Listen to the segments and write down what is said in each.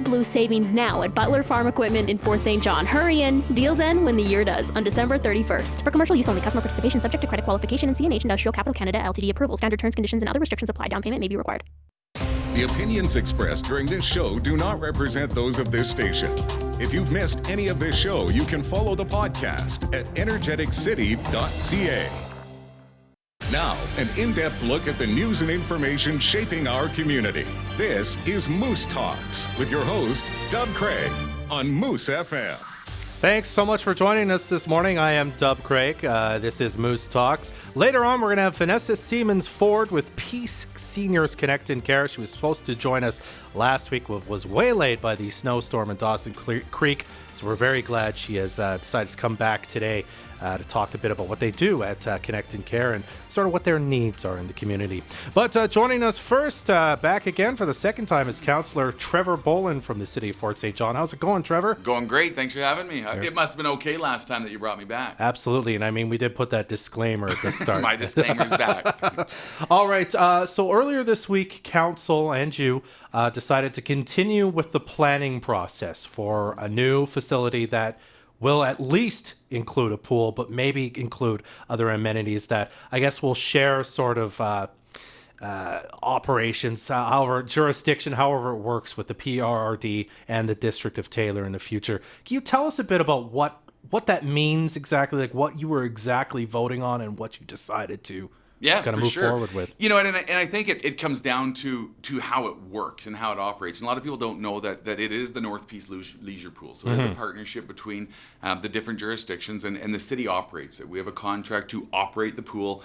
Blue savings now at Butler Farm Equipment in Fort St. John. Hurry in. Deals end when the year does, on December 31st. For commercial use only. Customer participation subject to credit qualification and CNH Industrial Capital Canada Ltd approval. Standard terms, conditions, and other restrictions apply. Down payment may be required. The opinions expressed during this show do not represent those of this station. If you've missed any of this show, you can follow the podcast at energeticcity.ca. Now, an in-depth look at the news and information shaping our community. This is Moose Talks with your host, Dub Craig, on Moose FM. Thanks so much for joining us this morning. I am Dub Craig. This is Moose Talks. Later on, we're going to have Vanessa Siemens-Ford with Peace Seniors Connect in Care. She was supposed to join us last week, but was waylaid by the snowstorm in Dawson Creek. So we're very glad she has decided to come back today to talk a bit about what they do at Connect and Care and sort of what their needs are in the community. But joining us first, back again for the second time, is Councillor Trevor Bolin from the City of Fort St. John. How's it going, Trevor? Going great. Thanks for having me. It must have been okay last time that you brought me back. Absolutely. And I mean, we did put that disclaimer at the start. My disclaimer's back. All right. So earlier this week, Council and you decided to continue with the planning process for a new facility that will at least include a pool, but maybe include other amenities that I guess will share sort of operations, however, jurisdiction, however it works with the PRRD and the District of Taylor in the future. Can you tell us a bit about what that means exactly, like what you were exactly voting on and what you decided to kind of move forward with? You know, and I think it comes down to how it works and how it operates. And a lot of people don't know that it is the North Peace Leisure Pool. So it is a partnership between the different jurisdictions, and the city operates it. We have a contract to operate the pool,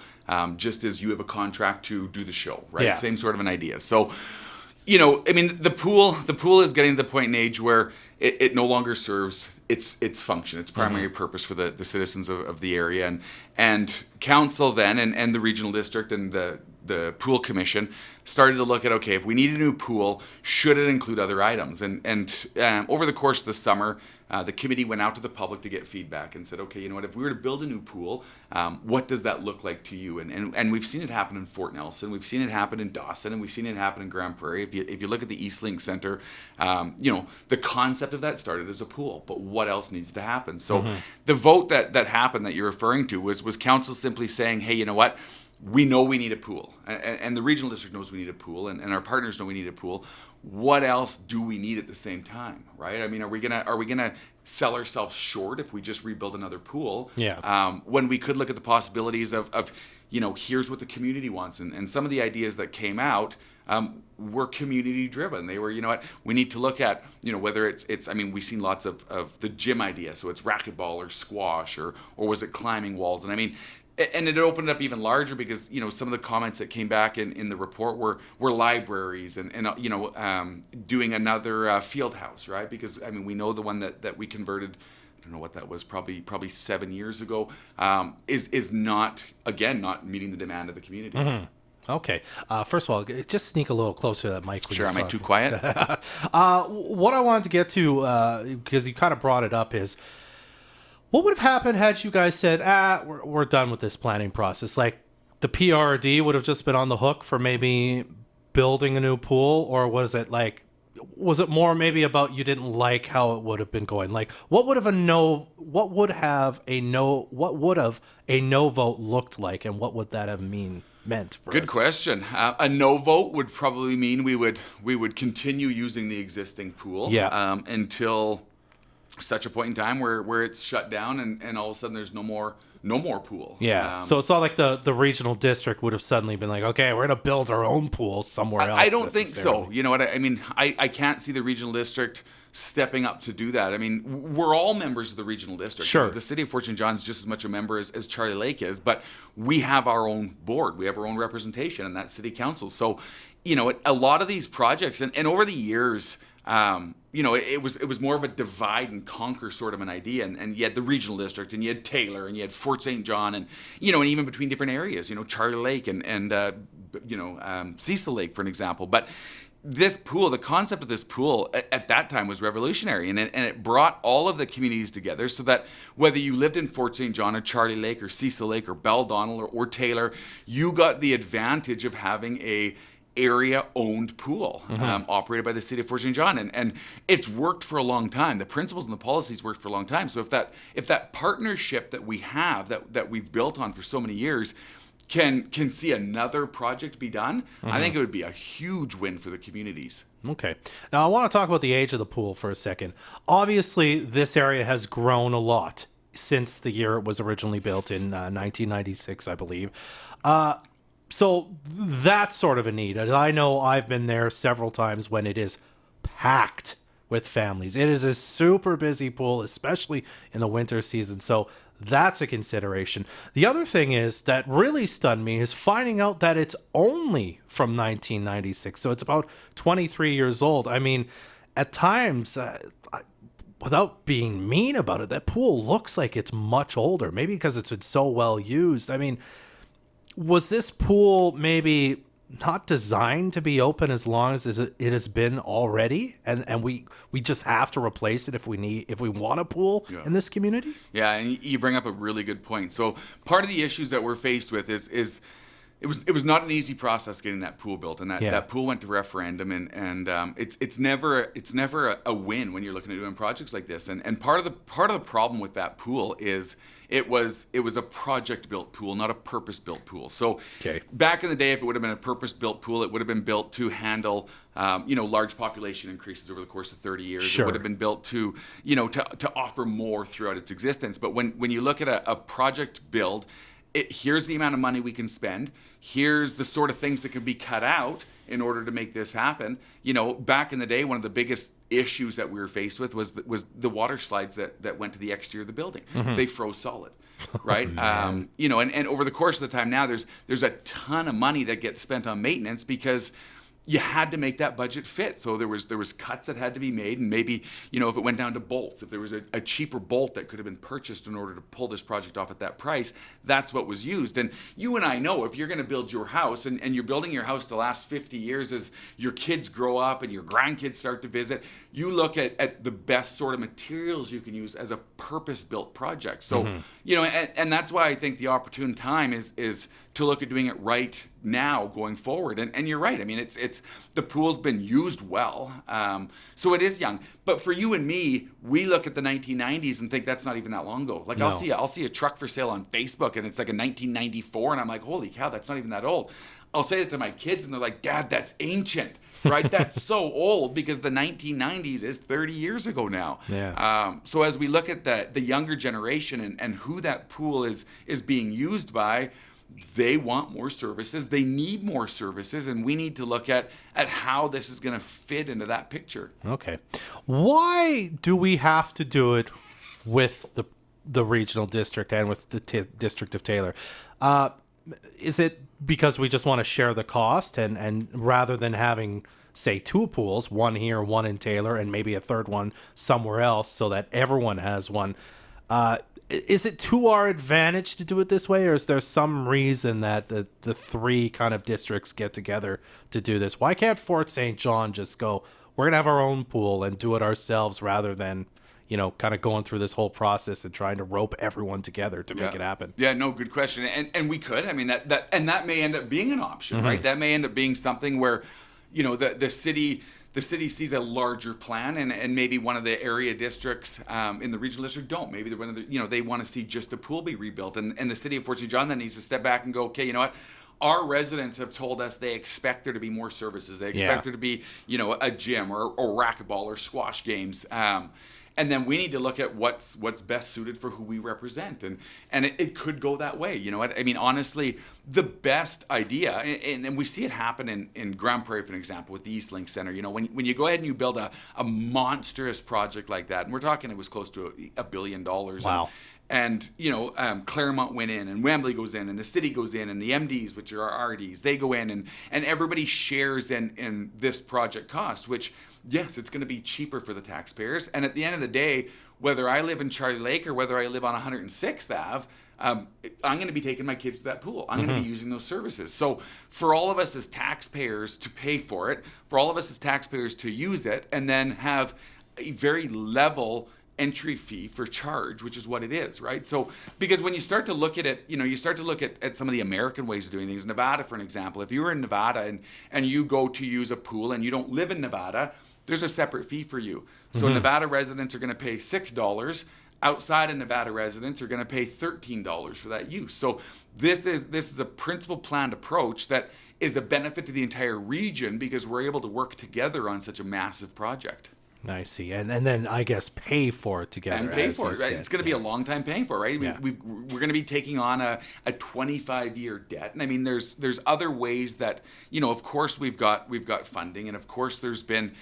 just as you have a contract to do the show, right? Yeah. Same sort of an idea. So, you know, I mean, the pool is getting to the point in age where it no longer serves its function, its primary purpose for the citizens of the area. And council then and the regional district and the pool commission started to look at, okay, if we need a new pool, should it include other items? And over the course of the summer, the committee went out to the public to get feedback and said, okay, you know what, if we were to build a new pool, what does that look like to you? And we've seen it happen in Fort Nelson, we've seen it happen in Dawson, and we've seen it happen in Grand Prairie. If you look at the Eastlink Center, you know, the concept of that started as a pool, but what else needs to happen? So the vote that happened that you're referring to was council simply saying, hey, you know what, we know we need a pool, and the regional district knows we need a pool, and our partners know we need a pool. What else do we need at the same time, right? I mean, are we gonna sell ourselves short if we just rebuild another pool? Yeah. When we could look at the possibilities of you know, here's what the community wants, and some of the ideas that came out were community driven. They were, you know what, we need to look at, you know, whether it's I mean, we've seen lots of the gym idea, so it's racquetball or squash or was it climbing walls? And I mean, and it opened up even larger because, you know, some of the comments that came back in the report were libraries and you know, doing another field house, right? Because I mean, we know the one that we converted, I don't know what that was, probably 7 years ago, is not meeting the demand of the community. Okay. First of all, just sneak a little closer to that mic. Sure, am I too quiet? What I wanted to get to, because you kind of brought it up, is what would have happened had you guys said, we're done with this planning process? Like, the PRD would have just been on the hook for maybe building a new pool, or was it more maybe about you didn't like how it would have been going? Like, what would have a no vote looked like, and what would that have meant for Good us? question. A no vote would probably mean we would continue using the existing pool until such a point in time where it's shut down and all of a sudden there's no more pool. Yeah. So it's not like the regional district would have suddenly been like, okay, we're going to build our own pool somewhere else. I don't think so. You know what? I mean, I can't see the regional district stepping up to do that. I mean, we're all members of the regional district. Sure. The city of Fort St. John is just as much a member as Charlie Lake is, but we have our own board. We have our own representation in that city council. So, you know, a lot of these projects, and over the years, you know, it was more of a divide and conquer sort of an idea, and you had the regional district, and you had Taylor, and you had Fort St. John, and you know, and even between different areas, you know, Charlie Lake and you know, Cecil Lake, for an example. But this pool, the concept of this pool at that time was revolutionary, and it brought all of the communities together, so that whether you lived in Fort St. John or Charlie Lake or Cecil Lake or Bell Donald or Taylor, you got the advantage of having a area-owned pool operated by the city of Fort St. John, and it's worked for a long time. The principles and the policies worked for a long time. So if that partnership that we have that we've built on for so many years can see another project be done, I think it would be a huge win for the communities. Okay. Now, I want to talk about the age of the pool for a second. Obviously, this area has grown a lot since the year it was originally built in 1996, I believe. So that's sort of a need. I know I've been there several times when it is packed with families. It is a super busy pool, especially in the winter season. So that's a consideration. The other thing is that really stunned me is finding out that it's only from 1996. So it's about 23 years old. I mean, at times, without being mean about it, that pool looks like it's much older. Maybe because it's been so well used. I mean, was this pool maybe not designed to be open as long as it has been already, and we just have to replace it if we want a pool in this community? Yeah, and you bring up a really good point. So part of the issues that we're faced with is it was not an easy process getting that pool built, and that pool went to referendum, and it's never a win when you're looking at doing projects like this. And part of the problem with that pool is it was a project-built pool, not a purpose-built pool. So back in the day, if it would have been a purpose-built pool, it would have been built to handle large population increases over the course of 30 years. Sure. It would have been built to offer more throughout its existence. But when you look at a project build, here's the amount of money we can spend. Here's the sort of things that can be cut out in order to make this happen. Back in the day, one of the biggest issues that we were faced with was the water slides that went to the exterior of the building. They froze solid, right? And over the course of the time now, there's a ton of money that gets spent on maintenance because you had to make that budget fit. So there was cuts that had to be made, and maybe, if it went down to bolts, if there was a cheaper bolt that could have been purchased in order to pull this project off at that price, that's what was used. And you and I know, if you're going to build your house and you're building your house to last 50 years as your kids grow up and your grandkids start to visit, you look at the best sort of materials you can use as a purpose-built project. So, and that's why I think the opportune time is to look at doing it right now going forward. And you're right. I mean, it's the pool's been used well. So it is young. But for you and me, we look at the 1990s and think that's not even that long ago. Like, no. I'll see a truck for sale on Facebook and it's like a 1994, and I'm like, holy cow, that's not even that old. I'll say it to my kids and they're like, Dad, that's ancient, right? That's so old, because the 1990s is 30 years ago now. Yeah. So as we look at the younger generation and who that pool is being used by, they want more services, they need more services, and we need to look at how this is going to fit into that picture. Okay. Why do we have to do it with the regional district and with the District of Taylor? Is it because we just want to share the cost, and rather than having, say, two pools, one here, one in Taylor, and maybe a third one somewhere else so that everyone has one, is it to our advantage to do it this way, or is there some reason that the three kind of districts get together to do this? Why can't Fort St. John just go, we're going to have our own pool and do it ourselves, rather than, kind of going through this whole process and trying to rope everyone together to make it happen? Yeah, no, good question. And we could. I mean, that may end up being an option, right? That may end up being something where, the city sees a larger plan, and maybe one of the area districts in the regional district don't. Maybe they're one of the, they want to see just the pool be rebuilt, and the city of Fort St. John then needs to step back and go, okay, you know what? Our residents have told us they expect there to be more services. They expect there to be, a gym or racquetball or squash games. And then we need to look at what's best suited for who we represent. And it could go that way. You know what? I mean, honestly, the best idea, and we see it happen in Grand Prairie, for an example, with the East Link Center. When you go ahead and you build a monstrous project like that, and we're talking it was close to $1 billion. Wow. And Claremont went in, and Wembley goes in, and the city goes in, and the MDs, which are our RDs, they go in, and everybody shares in this project cost, which, yes, it's going to be cheaper for the taxpayers. And at the end of the day, whether I live in Charlie Lake or whether I live on 106th Ave, I'm going to be taking my kids to that pool. I'm going to be using those services. So for all of us as taxpayers to pay for it, for all of us as taxpayers to use it, and then have a very level entry fee for charge, which is what it is, right? So, because when you start to look at it, you start to look at some of the American ways of doing things. Nevada, for an example, if you were in Nevada and you go to use a pool and you don't live in Nevada, there's a separate fee for you. So Nevada residents are going to pay $6. Outside of Nevada residents are going to pay $13 for that use. So this is a principal planned approach that is a benefit to the entire region because we're able to work together on such a massive project. I see. And then I guess pay for it together. And pay for it, right? It's going to be a long time paying for it, right? Yeah. We're going to be taking on a 25-year debt. And I mean, there's other ways that, of course we've got funding. And of course there's been,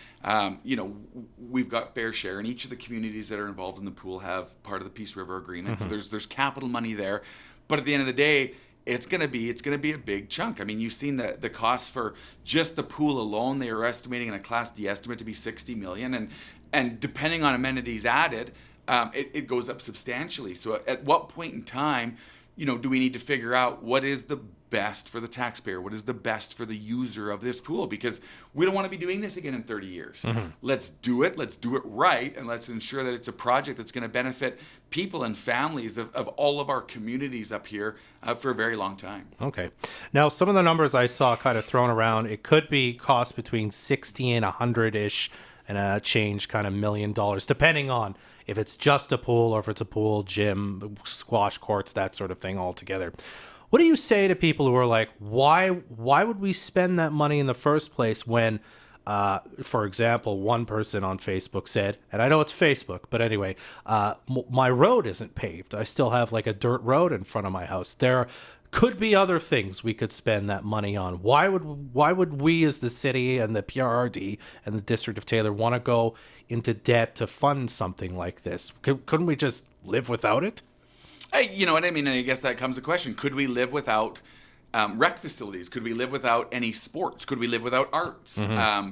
we've got fair share. And each of the communities that are involved in the pool have part of the Peace River Agreement. So there's capital money there. But at the end of the day, it's gonna be a big chunk. I mean, you've seen the cost for just the pool alone. They are estimating in a Class D estimate to be $60 million, and depending on amenities added, it goes up substantially. So at what point in time, do we need to figure out what is the best for the taxpayer? What is the best for the user of this pool? Because we don't want to be doing this again in 30 years. Let's do it right, and let's ensure that it's a project that's going to benefit people and families of all of our communities up here for a very long time. Okay. Now, some of the numbers I saw kind of thrown around, it could be cost between 60 and 100-ish and a change kind of $1 million, depending on if it's just a pool or if it's a pool, gym, squash courts, that sort of thing altogether. What do you say to people who are like, why would we spend that money in the first place when, for example, one person on Facebook said, and I know it's Facebook, but anyway, my road isn't paved. I still have like a dirt road in front of my house. There could be other things we could spend that money on. Why would we as the city and the PRRD and the District of Taylor want to go into debt to fund something like this? Couldn't we just live without it? You know what I mean? And I guess that comes a question. Could we live without rec facilities? Could we live without any sports? Could we live without arts?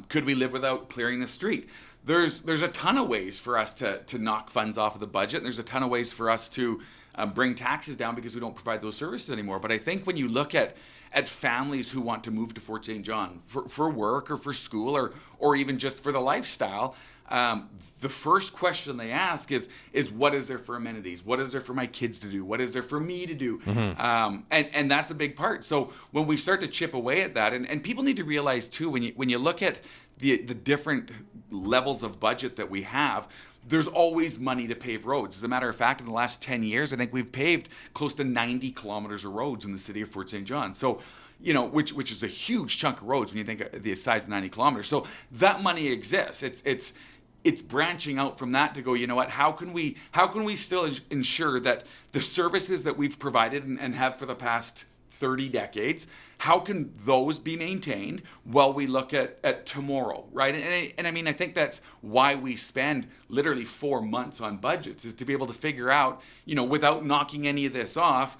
Could we live without clearing the street? There's a ton of ways for us to knock funds off of the budget. And there's a ton of ways for us to bring taxes down because we don't provide those services anymore. But I think when you look at families who want to move to Fort St. John for work or for school or even just for the lifestyle, the first question they ask is what is there for amenities? What is there for my kids to do? What is there for me to do? And that's a big part. So when we start to chip away at that, and people need to realize too, when you look at the different levels of budget that we have, there's always money to pave roads. As a matter of fact, in the last 10 years, I think we've paved close to 90 kilometers of roads in the city of Fort St. John. So, which is a huge chunk of roads when you think of the size of 90 kilometers. So that money exists. It's branching out from that to go, you know what, how can we still ensure that the services that we've provided and have for the past 30 decades, how can those be maintained while we look at tomorrow, right? And I mean, I think that's why we spend literally 4 months on budgets, is to be able to figure out, without knocking any of this off,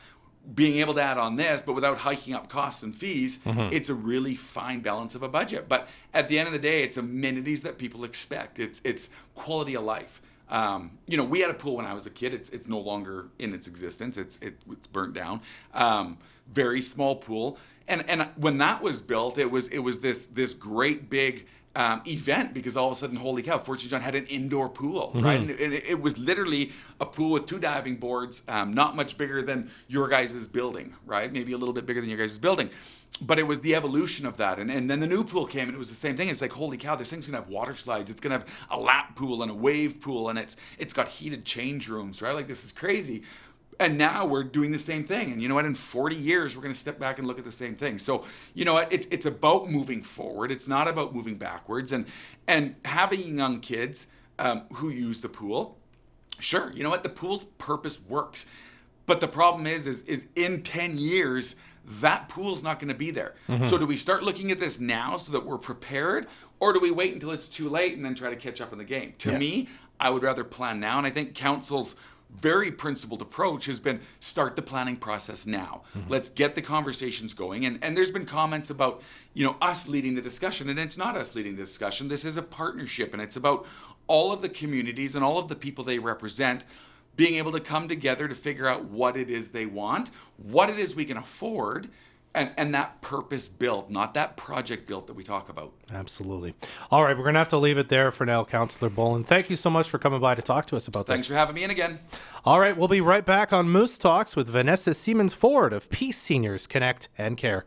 being able to add on this, but without hiking up costs and fees, it's a really fine balance of a budget. But at the end of the day, it's amenities that people expect. It's quality of life. We had a pool when I was a kid. It's no longer in its existence. It's burnt down. Very small pool. And when that was built, it was this great big event, because all of a sudden, holy cow, Fort St. John had an indoor pool, right? And it was literally a pool with 2 diving boards, not much bigger than your guys' building, right? Maybe a little bit bigger than your guys' building. But it was the evolution of that. And then the new pool came and it was the same thing. It's like, holy cow, this thing's gonna have water slides. It's gonna have a lap pool and a wave pool, and it's got heated change rooms, right? Like, this is crazy. And now we're doing the same thing. And you know what? In 40 years, we're going to step back and look at the same thing. So, you know what? It's about moving forward. It's not about moving backwards. And having young kids who use the pool, sure, you know what? The pool's purpose works. But the problem is in 10 years, that pool's not going to be there. So do we start looking at this now so that we're prepared? Or do we wait until it's too late and then try to catch up in the game? To me, I would rather plan now. And I think council's very principled approach has been start the planning process now. Let's get the conversations going. And there's been comments about, us leading the discussion, and it's not us leading the discussion. This is a partnership, and it's about all of the communities and all of the people they represent being able to come together to figure out what it is they want, what it is we can afford, And that purpose built, not that project built that we talk about. Absolutely. All right, we're going to have to leave it there for now, Councillor Boland. Thank you so much for coming by to talk to us about this. Thanks for having me in again. All right, we'll be right back on Moose Talks with Vanessa Siemens Ford of Peace Seniors Connect and Care.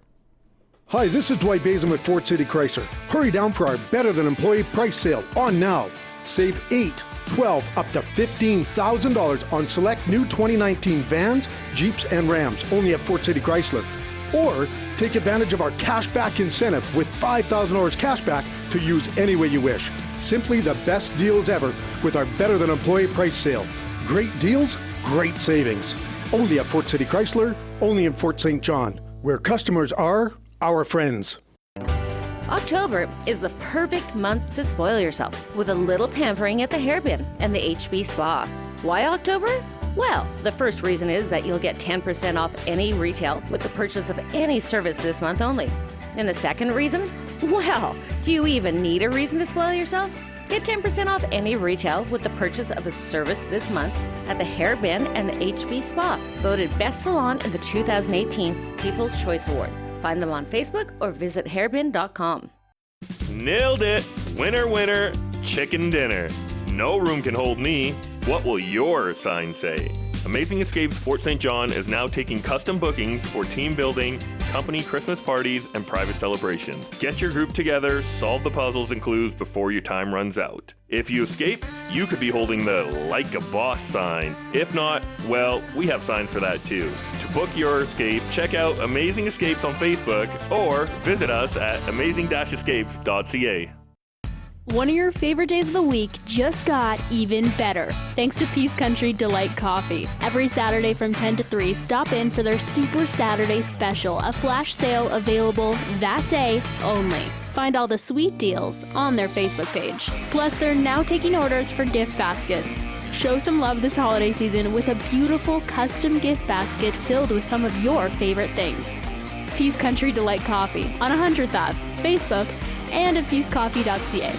Hi, this is Dwight Bazin with Fort City Chrysler. Hurry down for our Better Than Employee price sale on now. Save 8, 12, up to $15,000 on select new 2019 vans, Jeeps, and Rams, only at Fort City Chrysler. Or take advantage of our cashback incentive with $5,000 cashback to use any way you wish. Simply the best deals ever with our Better Than Employee price sale. Great deals, great savings. Only at Fort City Chrysler, only in Fort St. John, where customers are our friends. October is the perfect month to spoil yourself with a little pampering at the Hairpin and the HB Spa. Why October? Well, the first reason is that you'll get 10% off any retail with the purchase of any service this month only. And the second reason? Well, do you even need a reason to spoil yourself? Get 10% off any retail with the purchase of a service this month at the Hairpin and the HB Spa, voted Best Salon in the 2018 People's Choice Award. Find them on Facebook or visit hairbin.com. Nailed it! Winner, winner, chicken dinner. No room can hold me. What will your sign say? Amazing Escapes Fort St. John is now taking custom bookings for team building, company Christmas parties, and private celebrations. Get your group together, solve the puzzles and clues before your time runs out. If you escape, you could be holding the Like a Boss sign. If not, well, we have signs for that too. To book your escape, check out Amazing Escapes on Facebook or visit us at amazing-escapes.ca. One of your favorite days of the week just got even better thanks to Peace Country Delight Coffee. Every Saturday from 10 to 3, stop in for their Super Saturday Special, a flash sale available that day only. Find all the sweet deals on their Facebook page. Plus, they're now taking orders for gift baskets. Show some love this holiday season with a beautiful custom gift basket filled with some of your favorite things. Peace Country Delight Coffee on 100th Ave, Facebook, and at peacecoffee.ca.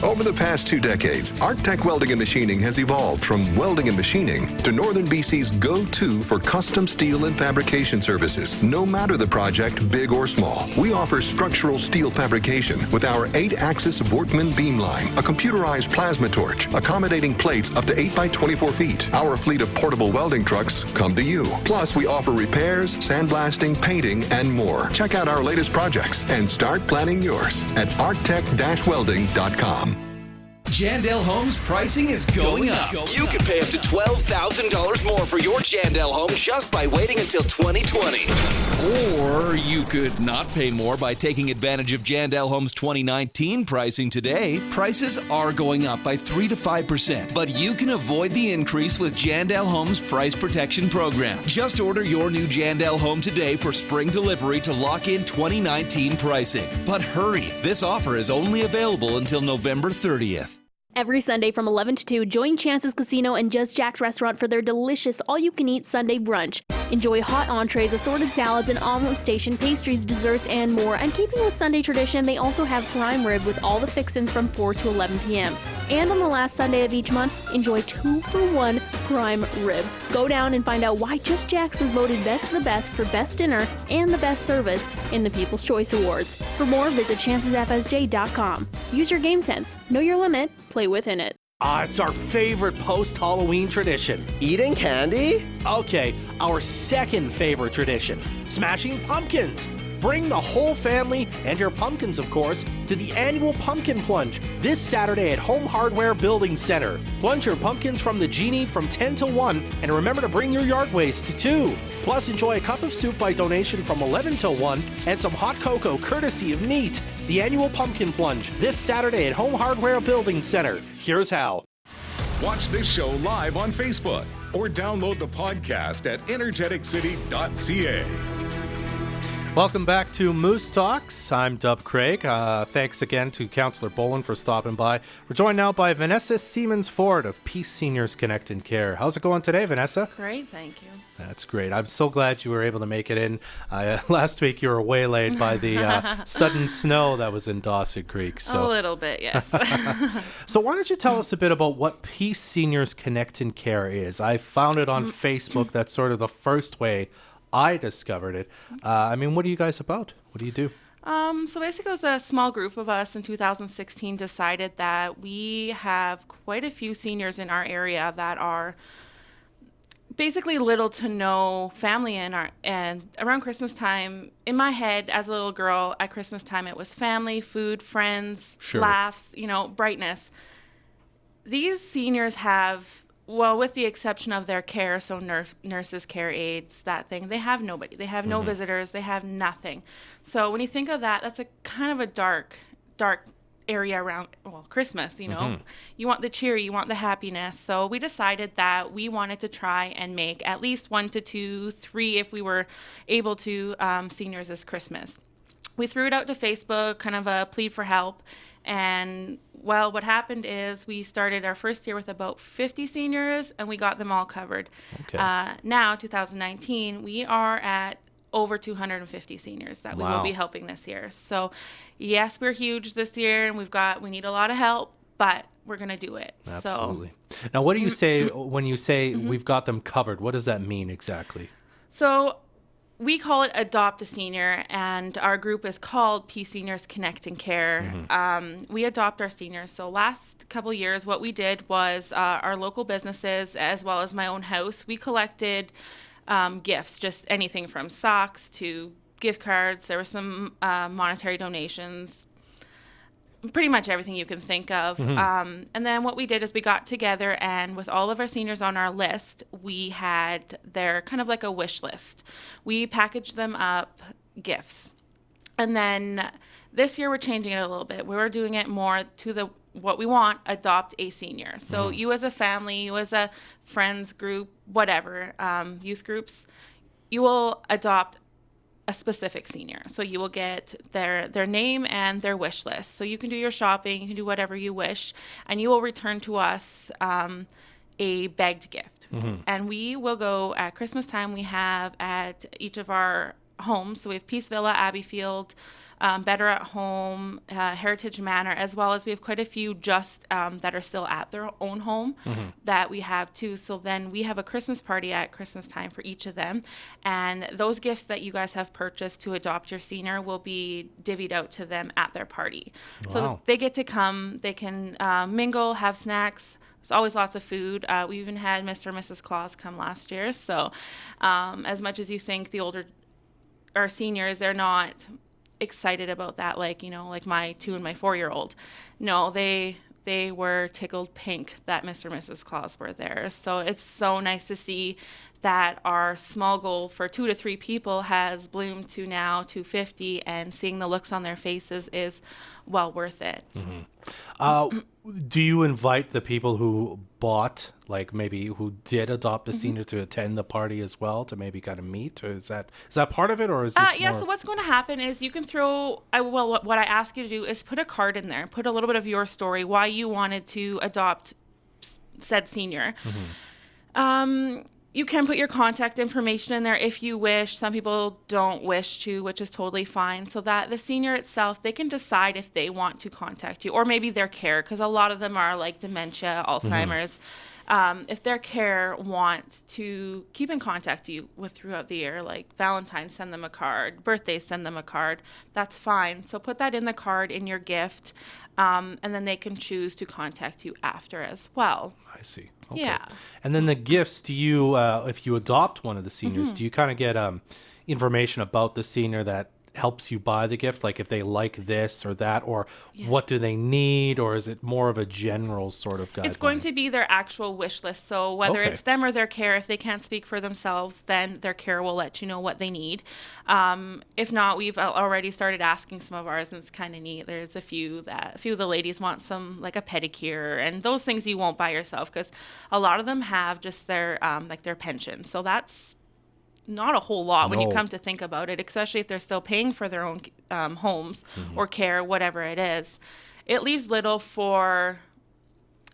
Over the past 2 decades, Arctech Welding and Machining has evolved from welding and machining to Northern BC's go-to for custom steel and fabrication services. No matter the project, big or small, we offer structural steel fabrication with our 8-axis Workman beam line, a computerized plasma torch, accommodating plates up to 8 by 24 feet. Our fleet of portable welding trucks come to you. Plus, we offer repairs, sandblasting, painting, and more. Check out our latest projects and start planning yours at arctech-welding.com. Jandel Homes pricing is going up. You could pay up to $12,000 more for your Jandel home just by waiting until 2020. Or you could not pay more by taking advantage of Jandel Homes 2019 pricing today. Prices are going up by 3 to 5%, but you can avoid the increase with Jandel Homes Price Protection Program. Just order your new Jandel home today for spring delivery to lock in 2019 pricing. But hurry, this offer is only available until November 30th. Every Sunday from 11 to 2, join Chance's Casino and Just Jack's Restaurant for their delicious all-you-can-eat Sunday brunch. Enjoy hot entrees, assorted salads, and omelet station, pastries, desserts, and more. And keeping with Sunday tradition, they also have prime rib with all the fixins from 4 to 11 p.m. And on the last Sunday of each month, enjoy 2-for-1 prime rib. Go down and find out why Just Jack's was voted Best of the Best for Best Dinner and the Best Service in the People's Choice Awards. For more, visit chancesfsj.com. Use your game sense. Know your limit. Play within it. It's our favorite post-Halloween tradition. Eating candy? Okay, our second favorite tradition, smashing pumpkins. Bring the whole family and your pumpkins, of course, to the annual Pumpkin Plunge this Saturday at Home Hardware Building Center. Plunge your pumpkins from the Genie from 10 to 1, and remember to bring your yard waste too. Plus, enjoy a cup of soup by donation from 11 till 1 and some hot cocoa courtesy of Neat. The annual Pumpkin Plunge this Saturday at Home Hardware Building Center. Here's how. Watch this show live on Facebook or download the podcast at energeticcity.ca. Welcome back to Moose Talks. I'm Dub Craig. Thanks again to Councillor Boland for stopping by. We're joined now by Vanessa Siemens Ford of Peace Seniors Connect and Care. How's it going today, Vanessa? Great, thank you. That's great. I'm so glad you were able to make it in. Last week you were waylaid by the sudden snow that was in Dawson Creek. So. A little bit, yes. So why don't you tell us a bit about what Peace Seniors Connect and Care is? I found it on Facebook. That's sort of the first way I discovered it. I mean, what are you guys about? What do you do? So basically, it was a small group of us in 2016 decided that we have quite a few seniors in our area that are basically little to no family and around Christmas time, in my head as a little girl, at Christmas time, it was family, food, friends, laughs, brightness. These seniors have, well, with the exception of their care, so nurses, care aides, that thing, they have nobody. They have no visitors. They have nothing. So when you think of that, that's a kind of a dark area around, well, Christmas, You want the cheer, you want the happiness. So we decided that we wanted to try and make at least 1 to 2, 3, if we were able to, seniors this Christmas. We threw it out to Facebook, kind of a plea for help. And, well, what happened is we started our first year with about 50 seniors, and we got them all covered. Okay. Now, 2019, we are at over 250 seniors that we will be helping this year. So, yes, we're huge this year, and we need a lot of help, but we're going to do it. Absolutely. So, now, what do you say when you say we've got them covered? What does that mean exactly? So, we call it Adopt a Senior, and our group is called Peace Seniors Connect and Care. We adopt our seniors. So last couple years, what we did was our local businesses, as well as my own house, we collected gifts, just anything from socks to gift cards. There were some monetary donations, pretty much everything you can think of. And then what we did is we got together, and with all of our seniors on our list, we had their kind of like a wish list. We packaged them up gifts. And then this year we're changing it a little bit. We're doing it more to what we want, adopt a senior. So you as a family, you as a friends group, whatever, youth groups, you will adopt a specific senior. So you will get their name and their wish list. So you can do your shopping, you can do whatever you wish, and you will return to us a begged gift. And we will go at Christmas time, we have at each of our homes. So we have Peace Villa, Abbeyfield, Better at Home, Heritage Manor, as well as we have quite a few just that are still at their own home that we have too. So then we have a Christmas party at Christmas time for each of them. And those gifts that you guys have purchased to adopt your senior will be divvied out to them at their party. Wow. So they get to come, they can mingle, have snacks. There's always lots of food. We even had Mr. and Mrs. Claus come last year. So as much as you think our seniors, they're not excited about that, like my 2 and my 4-year-old. No, they were tickled pink that Mr. and Mrs. Claus were there. So it's so nice to see that our small goal for 2 to 3 people has bloomed to now 250, and seeing the looks on their faces is well worth it. Do you invite the people who bought, like maybe who did adopt a senior, to attend the party as well, to maybe kind of meet? Or is that part of it, or is this so what's going to happen is you can throw, what I ask you to do is put a card in there, put a little bit of your story, why you wanted to adopt said senior. You can put your contact information in there if you wish. Some people don't wish to, which is totally fine. So that the senior itself, they can decide if they want to contact you, or maybe their care, because a lot of them are like dementia, Alzheimer's. If their care wants to keep in contact you with throughout the year, like Valentine's, send them a card, birthdays, send them a card, that's fine. So put that in the card, in your gift, and then they can choose to contact you after as well. I see. Okay. Yeah. And then the gifts, do you, if you adopt one of the seniors, do you kind of get information about the senior that helps you buy the gift, like if they like this or that, or what do they need, or is it more of a general sort of guideline? It's going to be their actual wish list. So whether it's them or their care, if they can't speak for themselves, then their care will let you know what they need. If not, we've already started asking some of ours, and it's kind of neat. There's a few of the ladies want some, like a pedicure, and those things you won't buy yourself, because a lot of them have just their like their pension. So that's not a whole lot when you come to think about it, especially if they're still paying for their own homes or care, whatever it is. It leaves little for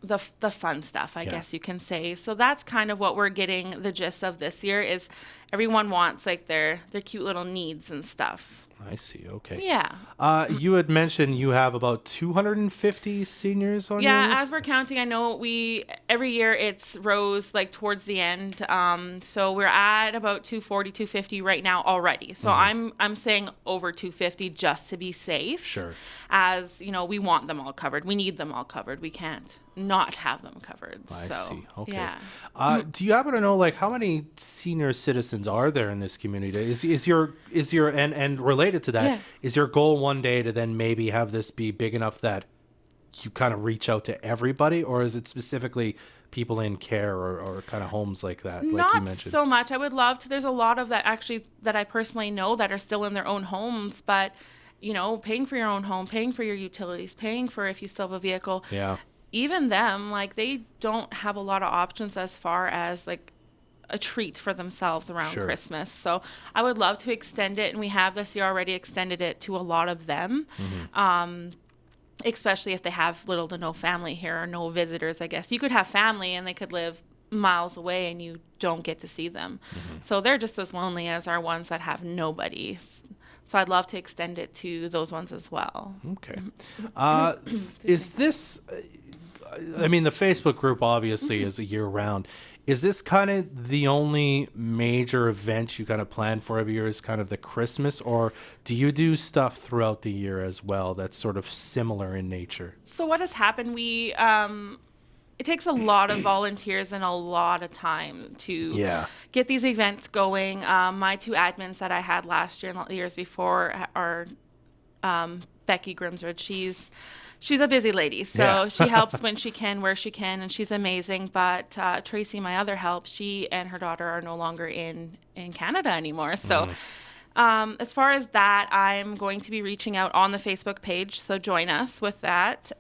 the fun stuff, I guess you can say. So that's kind of what we're getting the gist of this year, is everyone wants like their cute little needs and stuff. I see. Okay. Yeah. You had mentioned you have about 250 seniors on your list? Yeah, as we're counting, I know every year it's rose like towards the end. So we're at about 240, 250 right now already. So I'm saying over 250 just to be safe. Sure. As, we want them all covered. We need them all covered. We can't not have them covered. I so, see. Okay. Yeah. Do you happen to know like how many senior citizens are there in this community? Is your and related to that, is your goal one day to then maybe have this be big enough that you kind of reach out to everybody, or is it specifically people in care or kind of homes like that? Like Not you mentioned? so much. I would love to. There's a lot of that actually that I personally know that are still in their own homes, but paying for your own home, paying for your utilities, paying for if you still have a vehicle. Yeah. Even them, like they don't have a lot of options as far as like a treat for themselves around Christmas. So I would love to extend it, and we have this year already extended it to a lot of them. Especially if they have little to no family here or no visitors, I guess. You could have family and they could live miles away and you don't get to see them. So they're just as lonely as our ones that have nobody. So I'd love to extend it to those ones as well. Okay. Is this, I mean, the Facebook group obviously is a year round. Is this kind of the only major event you kind of plan for every year is kind of the Christmas, or do you do stuff throughout the year as well that's sort of similar in nature? So what has happened, it takes a lot of volunteers and a lot of time to get these events going. My two admins that I had last year and the years before are Becky Grimswood. She's a busy lady, so she helps when she can, where she can, and she's amazing. But Tracy, my other help, she and her daughter are no longer in Canada anymore. So as far as that, I'm going to be reaching out on the Facebook page, so join us with that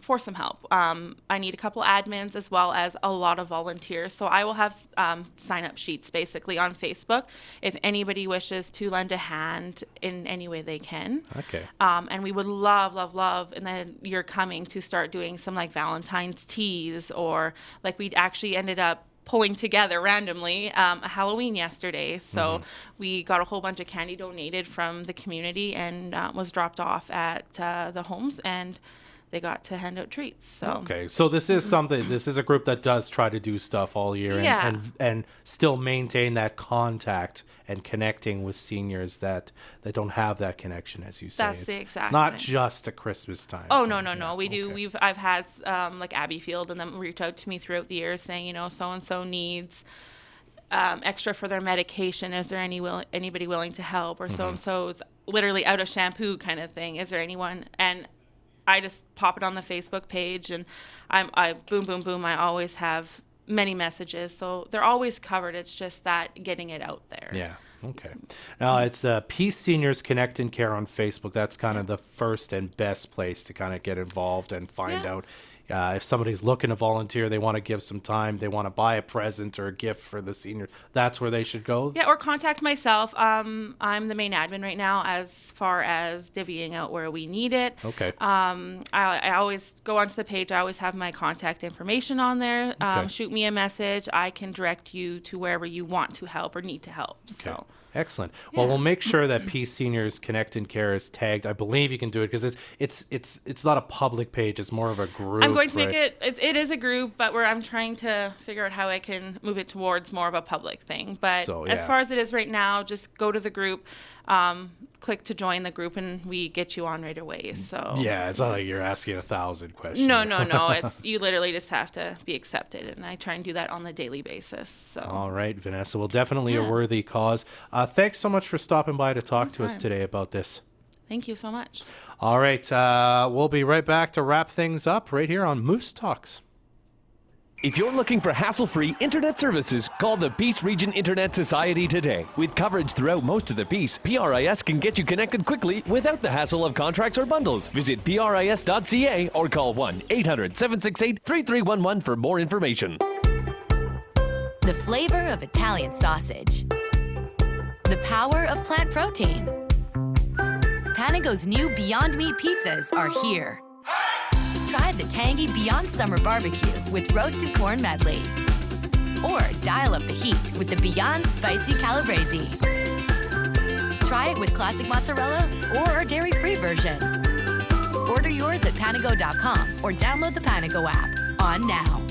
for some help. I need a couple admins as well as a lot of volunteers. So I will have sign-up sheets basically on Facebook if anybody wishes to lend a hand in any way they can. Okay. And we would love, and then you're coming to start doing some like Valentine's teas, or like we actually ended up pulling together randomly a Halloween yesterday. So we got a whole bunch of candy donated from the community and was dropped off at the homes, and they got to hand out treats. So okay, so this is something. This is a group that does try to do stuff all year and still maintain that contact and connecting with seniors that don't have that connection, as you say. That's exactly. It's not just a Christmas time. Oh no. We do. I've had like Abbeyfield and them reach out to me throughout the years saying, so and so needs extra for their medication. Is there anybody willing to help? Or so and so's literally out of shampoo kind of thing. Is there anyone? And I just pop it on the Facebook page, and I boom. I always have many messages, so they're always covered. It's just that getting it out there. Yeah. Okay. Now it's Peace Seniors Connect and Care on Facebook. That's kind of the first and best place to kind of get involved and find out if somebody's looking to volunteer, they want to give some time, they want to buy a present or a gift for the senior. That's where they should go. Yeah, or contact myself. I'm the main admin right now as far as divvying out where we need it. Okay. I always go onto the page. I always have my contact information on there. Shoot me a message. I can direct you to wherever you want to help or need to help. Okay. So. Excellent. Well, we'll make sure that Peace Seniors Connect and Care is tagged. I believe you can do it because it's not a public page. It's more of a group. I'm going to make it. It is a group, but I'm trying to figure out how I can move it towards more of a public thing. But as far as it is right now, just go to the group, click to join the group, and we get you on right away. So yeah, it's not like you're asking 1,000 questions. No. It's you literally just have to be accepted, and I try and do that on a daily basis. So all right, Vanessa. Well, definitely a worthy cause. Thanks so much for stopping by to talk to us today about this. Thank you so much. All right, we'll be right back to wrap things up right here on Moose Talks. If you're looking for hassle-free internet services, call the Peace Region Internet Society today. With coverage throughout most of the Peace, PRIS can get you connected quickly without the hassle of contracts or bundles. Visit PRIS.ca or call 1-800-768-3311 for more information. The flavor of Italian sausage. The power of plant protein. Panago's new Beyond Meat pizzas are here. Try the tangy Beyond Summer Barbecue with roasted corn medley. Or dial up the heat with the Beyond Spicy Calabrese. Try it with classic mozzarella or our dairy-free version. Order yours at Panago.com or download the Panago app. On now.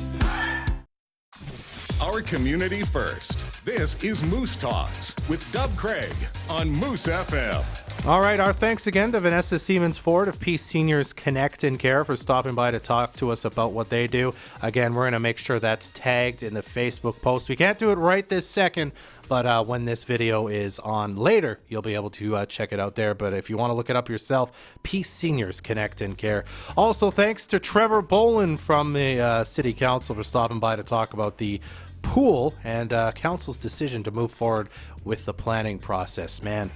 Our community first. This is Moose Talks with Dub Craig on Moose FM. All right, our thanks again to Vanessa Siemens Ford of Peace Seniors Connect and Care for stopping by to talk to us about what they do. Again, we're going to make sure that's tagged in the Facebook post. We can't do it right this second, but when this video is on later, you'll be able to check it out there. But if you want to look it up yourself, Peace Seniors Connect and Care. Also, thanks to Trevor Boland from the City Council for stopping by to talk about the pool and council's decision to move forward with the planning process. Man,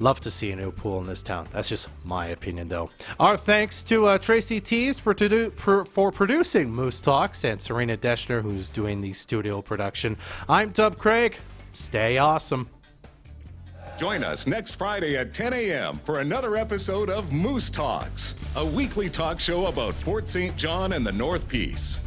love to see a new pool in this town. That's just my opinion, though. Our thanks to Tracy Tees for producing Moose Talks and Serena Deschner, who's doing the studio production. I'm Dub Craig. Stay awesome. Join us next Friday at 10 a.m. for another episode of Moose Talks, a weekly talk show about Fort St. John and the North Peace.